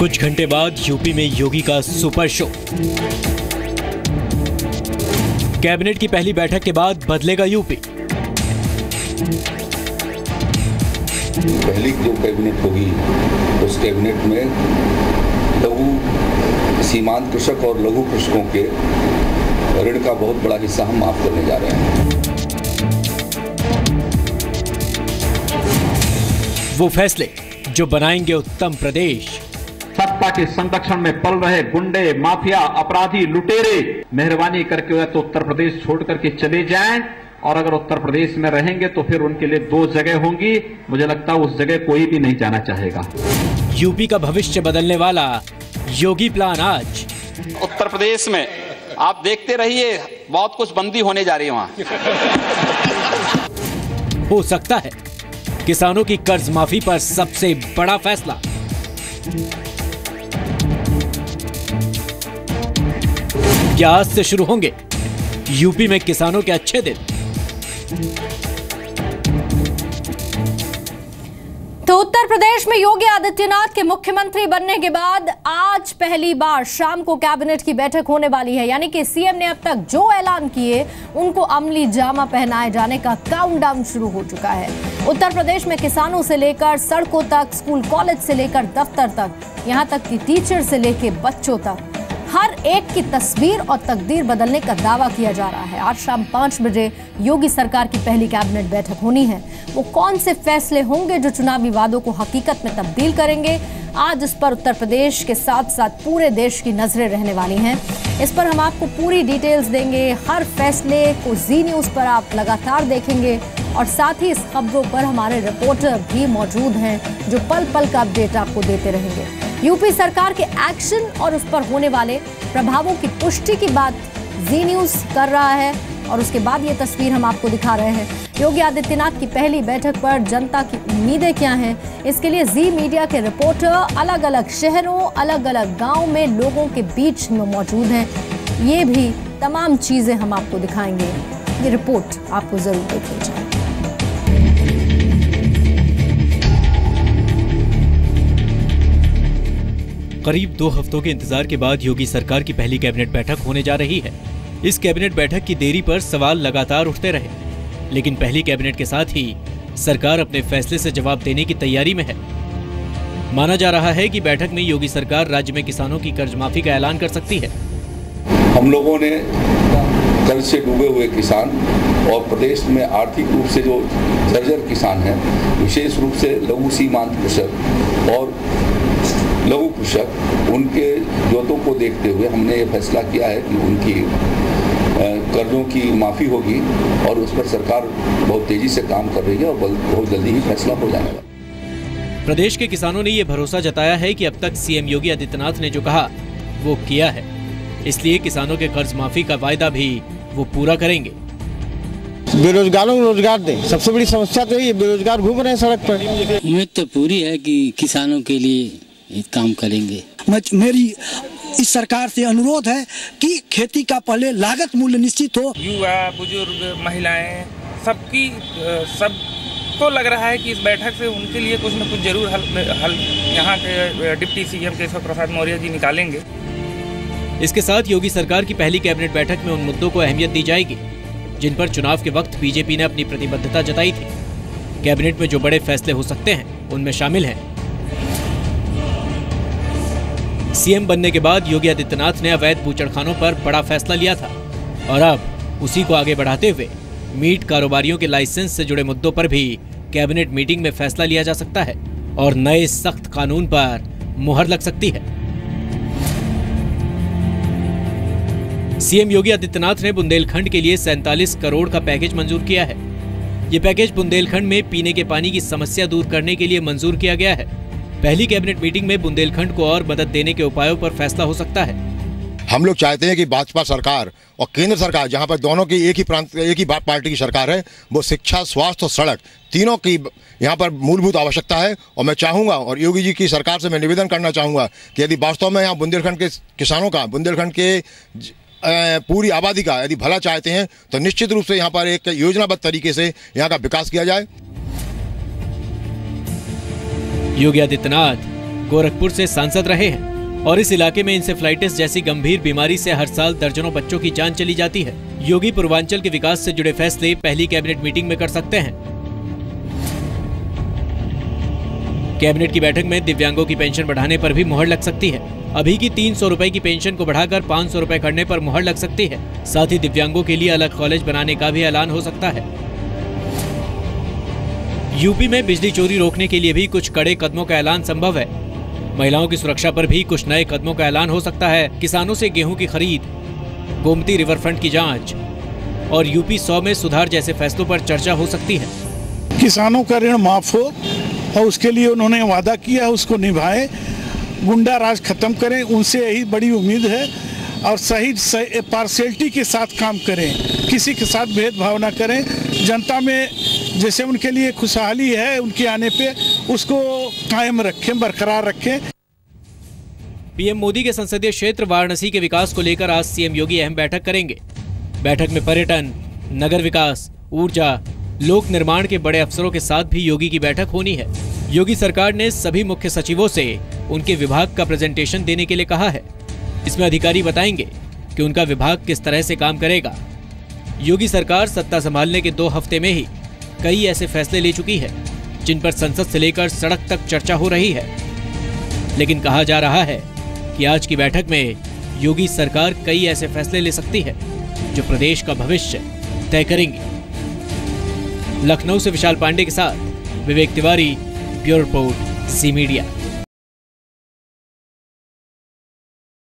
कुछ घंटे बाद यूपी में योगी का सुपर शो। कैबिनेट की पहली बैठक के बाद बदलेगा यूपी। पहली जो कैबिनेट होगी उस कैबिनेट में लघु सीमांत कृषक और लघु कृषकों के ऋण का बहुत बड़ा हिस्सा हम माफ करने जा रहे हैं। वो फैसले जो बनाएंगे उत्तम प्रदेश। सत्ता के संरक्षण में पल रहे गुंडे, माफिया, अपराधी, लुटेरे मेहरबानी करके तो उत्तर प्रदेश छोड़ करके चले जाएं, और अगर उत्तर प्रदेश में रहेंगे तो फिर उनके लिए दो जगह होंगी। मुझे लगता है उस जगह कोई भी नहीं जाना चाहेगा। यूपी का भविष्य बदलने वाला योगी प्लान आज। उत्तर प्रदेश में आप देखते रहिए, बहुत कुछ बंदी होने जा रही है वहां। हो सकता है किसानों की कर्ज माफी पर सबसे बड़ा फैसला। क्या आज से शुरू होंगे यूपी में किसानों के अच्छे दिन? तो उत्तर प्रदेश में योगी आदित्यनाथ के मुख्यमंत्री बनने के बाद आज पहली बार शाम को कैबिनेट की बैठक होने वाली है। यानी कि सीएम ने अब तक जो ऐलान किए उनको अमली जामा पहनाए जाने का काउंटडाउन शुरू हो चुका है। उत्तर प्रदेश में किसानों से लेकर सड़कों तक, स्कूल कॉलेज से लेकर दफ्तर तक, यहां तक कि टीचर से लेकर बच्चों तक, हर एक की तस्वीर और तकदीर बदलने का दावा किया जा रहा है। आज शाम 5 बजे योगी सरकार की पहली कैबिनेट बैठक होनी है। वो कौन से फैसले होंगे जो चुनावी वादों को हकीकत में तब्दील करेंगे? आज इस पर उत्तर प्रदेश के साथ साथ पूरे देश की नजरें रहने वाली हैं। इस पर हम आपको पूरी डिटेल्स देंगे। हर फैसले को जी न्यूज पर आप लगातार देखेंगे और साथ ही इस खबरों पर हमारे रिपोर्टर भी मौजूद हैं जो पल पल का अपडेट आपको देते रहेंगे। यूपी सरकार के एक्शन और उस पर होने वाले प्रभावों की पुष्टि की बात जी न्यूज कर रहा है और उसके बाद ये तस्वीर हम आपको दिखा रहे हैं। योगी आदित्यनाथ की पहली बैठक पर जनता की उम्मीदें क्या हैं, इसके लिए जी मीडिया के रिपोर्टर अलग अलग शहरों, अलग अलग गांव में लोगों के बीच में मौजूद हैं। ये भी तमाम चीजें हम आपको दिखाएंगे। ये रिपोर्ट आपको जरूर देख लीजिए। करीब 2 हफ्तों के इंतजार के बाद योगी सरकार की पहली कैबिनेट बैठक होने जा रही है। इस कैबिनेट बैठक की देरी पर सवाल लगातार उठते रहे, लेकिन पहली कैबिनेट के साथ ही सरकार अपने फैसले से जवाब देने की तैयारी में है। माना जा रहा है कि बैठक में योगी सरकार राज्य में किसानों की कर्ज माफी का ऐलान कर सकती है। हम लोगों ने कर्ज से डूबे हुए किसान और प्रदेश में आर्थिक रूप से जो जर्जर किसान हैं, विशेष रूप से लघु सीमांत कृषक और लघु कृषक, उनके जरूरतों को देखते हुए हमने ये फैसला किया है कि उनकी कर्जों की माफ़ी होगी और उस पर सरकार बहुत तेजी से काम कर रही है और बहुत जल्दी ही फैसला हो जाने वाला। प्रदेश के किसानों ने ये भरोसा जताया है कि अब तक सीएम योगी आदित्यनाथ ने जो कहा वो किया है, इसलिए किसानों के कर्ज माफी का वायदा भी वो पूरा करेंगे। बेरोजगारों को रोजगार दें, सबसे बड़ी समस्या तो ये बेरोजगार घूम रहे हैं सड़क पर। उम्मीद तो पूरी है कि किसानों के लिए काम करेंगे। मेरी इस सरकार से अनुरोध है कि खेती का पहले लागत मूल्य निश्चित हो। युवा, बुजुर्ग, महिलाएं, सबको लग रहा है कि इस बैठक से उनके लिए कुछ न कुछ जरूर हल यहाँ के डिप्टी सीएम केशव प्रसाद मौर्य जी निकालेंगे। इसके साथ योगी सरकार की पहली कैबिनेट बैठक में उन मुद्दों को अहमियत दी जाएगी जिन पर चुनाव के वक्त बीजेपी ने अपनी प्रतिबद्धता जताई थी। कैबिनेट में जो बड़े फैसले हो सकते हैं उनमें शामिल हैं सीएम बनने के बाद योगी आदित्यनाथ ने अवैध बूचड़खानों पर बड़ा फैसला लिया था और अब उसी को आगे बढ़ाते हुए मीट कारोबारियों के लाइसेंस से जुड़े मुद्दों पर भी कैबिनेट मीटिंग में फैसला लिया जा सकता है और नए सख्त कानून पर मुहर लग सकती है। सीएम योगी आदित्यनाथ ने बुंदेलखंड के लिए 47 करोड़ का पैकेज मंजूर किया है। ये पैकेज बुंदेलखंड में पीने के पानी की समस्या दूर करने के लिए मंजूर किया गया है। पहली कैबिनेट मीटिंग में बुंदेलखंड को और मदद देने के उपायों पर फैसला हो सकता है। हम लोग चाहते हैं कि भाजपा सरकार और केंद्र सरकार, जहां पर दोनों की एक ही पार्टी की सरकार है, वो शिक्षा, स्वास्थ्य और सड़क तीनों की यहाँ पर मूलभूत आवश्यकता है। और मैं चाहूँगा और योगी जी की सरकार से मैं निवेदन करना चाहूँगा कि यदि वास्तव में यहाँ बुंदेलखंड के किसानों का, बुंदेलखंड के पूरी आबादी का यदि भला चाहते हैं तो निश्चित रूप से यहाँ पर एक योजनाबद्ध तरीके से यहाँ का विकास किया जाए। योगी आदित्यनाथ गोरखपुर से सांसद रहे हैं और इस इलाके में इंसेफ्लाइटिस जैसी गंभीर बीमारी से हर साल दर्जनों बच्चों की जान चली जाती है। योगी पूर्वांचल के विकास से जुड़े फैसले पहली कैबिनेट मीटिंग में कर सकते हैं। कैबिनेट की बैठक में दिव्यांगों की पेंशन बढ़ाने पर भी मुहर लग सकती है। अभी की 300 रुपए की पेंशन को बढ़ाकर 500 रुपए करने पर मुहर लग सकती है। साथ ही दिव्यांगों के लिए अलग कॉलेज बनाने का भी ऐलान हो सकता है। यूपी में बिजली चोरी रोकने के लिए भी कुछ कड़े कदमों का ऐलान संभव है। महिलाओं की सुरक्षा पर भी कुछ नए कदमों का ऐलान हो सकता है। किसानों से गेहूं की खरीद, गोमती रिवरफ्रंट की जांच और यूपी 100 में सुधार जैसे फैसलों पर चर्चा हो सकती है। किसानों का ऋण माफ हो और उसके लिए उन्होंने वादा किया, उसको निभाएं, गुंडा राज खत्म करें, उनसे यही बड़ी उम्मीद है। और सही पार्शियलिटी के साथ काम करें, किसी के साथ भेदभाव ना करें। जनता में जैसे उनके लिए खुशहाली है उनके आने पे, उसको कायम रखें, बरकरार रखें। पीएम मोदी के संसदीय क्षेत्र वाराणसी के विकास को लेकर आज सीएम योगी अहम बैठक करेंगे। बैठक में पर्यटन, नगर विकास, ऊर्जा, लोक निर्माण के बड़े अफसरों के साथ भी योगी की बैठक होनी है। योगी सरकार ने सभी मुख्य सचिवों से उनके विभाग का प्रेजेंटेशन देने के लिए कहा है। इसमें अधिकारी बताएंगे कि उनका विभाग किस तरह से काम करेगा। योगी सरकार सत्ता संभालने के 2 हफ्ते में ही कई ऐसे फैसले ले चुकी है जिन पर संसद से लेकर सड़क तक चर्चा हो रही है। लेकिन कहा जा रहा है कि आज की बैठक में योगी सरकार कई ऐसे फैसले ले सकती है जो प्रदेश का भविष्य तय करेंगे। लखनऊ से विशाल पांडे के साथ विवेक तिवारी, ब्यूरो रिपोर्ट, जी मीडिया।